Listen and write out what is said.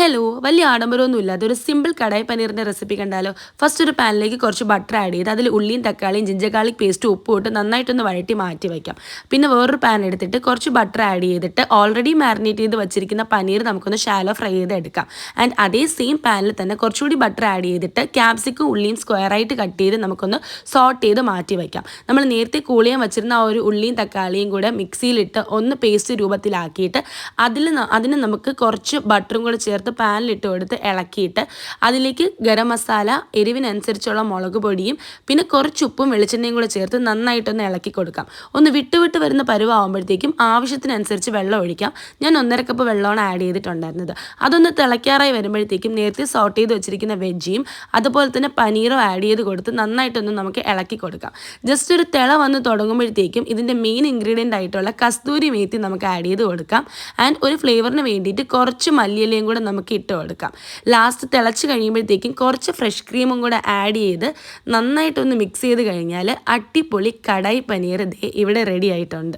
Hello വലിയ ആഡംബരമൊന്നും ഇല്ലാതെ ഒരു സിമ്പിൾ കടായി പനീറിൻ്റെ റെസിപ്പി കണ്ടാലോ. ഫസ്റ്റ് ഒരു പാനിലേക്ക് കുറച്ച് ബട്ടർ ആഡ് ചെയ്ത് അതിൽ ഉള്ളിയും തക്കാളിയും ജിഞ്ചർ ഗാർലിക് പേസ്റ്റും ഉപ്പും ഇട്ട് നന്നായിട്ടൊന്ന് വഴറ്റി മാറ്റി വയ്ക്കാം. പിന്നെ വേറൊരു പാൻ എടുത്തിട്ട് കുറച്ച് ബട്ടർ ആഡ് ചെയ്തിട്ട് ഓൾറെഡി മാരിനേറ്റ് ചെയ്ത് വെച്ചിരിക്കുന്ന പനീർ നമുക്കൊന്ന് ഷാലോ ഫ്രൈ ചെയ്ത് എടുക്കാം. ആൻഡ് അതേ സെയിം പാനിൽ തന്നെ കുറച്ചുകൂടി ബട്ടർ ആഡ് ചെയ്തിട്ട് ക്യാപ്സിക്കും ഉള്ളിയും സ്ക്വയറായിട്ട് കട്ട് ചെയ്ത് നമുക്കൊന്ന് സോട്ട് ചെയ്ത് മാറ്റി വയ്ക്കാം. നമ്മൾ നേരത്തെ കൂൾ ചെയ്യാൻ വെച്ചിരുന്ന ആ ഒരു ഉള്ളിയും തക്കാളിയും കൂടെ മിക്സിയിലിട്ട് ഒന്ന് പേസ്റ്റ് രൂപത്തിലാക്കിയിട്ട് അതിന് നമുക്ക് കുറച്ച് ബട്ടറും കൂടെ ചേർത്ത് പാനിലിട്ട് കൊടുത്ത് ഇളക്കിയിട്ട് അതിലേക്ക് ഗരം മസാല, എരിവിനനുസരിച്ചുള്ള മുളക് പൊടിയും പിന്നെ കുറച്ച് ഉപ്പും വെളിച്ചെണ്ണയും കൂടെ ചേർത്ത് നന്നായിട്ടൊന്ന് ഇളക്കി കൊടുക്കാം. ഒന്ന് വിട്ട് വരുന്ന പരുവാകുമ്പോഴത്തേക്കും ആവശ്യത്തിനനുസരിച്ച് വെള്ളം ഒഴിക്കാം. ഞാൻ 1.5 കപ്പ് വെള്ളമാണ് ആഡ് ചെയ്തിട്ടുണ്ടായിരുന്നത്. അതൊന്ന് തിളയ്ക്കാറായി വരുമ്പോഴത്തേക്കും നേരത്തെ സോട്ട് ചെയ്ത് വെച്ചിരിക്കുന്ന വെജിയും അതുപോലെ തന്നെ പനീറും ആഡ് ചെയ്ത് കൊടുത്ത് നന്നായിട്ടൊന്ന് നമുക്ക് ഇളക്കി കൊടുക്കാം. ജസ്റ്റ് ഒരു തിള വന്ന് തുടങ്ങുമ്പോഴത്തേക്കും ഇതിൻ്റെ മെയിൻ ഇൻഗ്രീഡിയൻ്റ് ആയിട്ടുള്ള കസ്തൂരി മേത്തി നമുക്ക് ആഡ് ചെയ്ത് കൊടുക്കാം. ആൻഡ് ഒരു ഫ്ലേവറിന് വേണ്ടിയിട്ട് കുറച്ച് മല്ലിയിലയും കൂടെ നമുക്ക് ഇട്ട് കൊടുക്കാം. ലാസ്റ്റ് തിളച്ച് കഴിയുമ്പോഴത്തേക്കും കുറച്ച് ഫ്രഷ് ക്രീമും കൂടെ ആഡ് ചെയ്ത് നന്നായിട്ടൊന്ന് മിക്സ് ചെയ്ത് കഴിഞ്ഞാൽ അടിപൊളി കടായി പനീർ ഇവിടെ റെഡി ആയിട്ടുണ്ട്.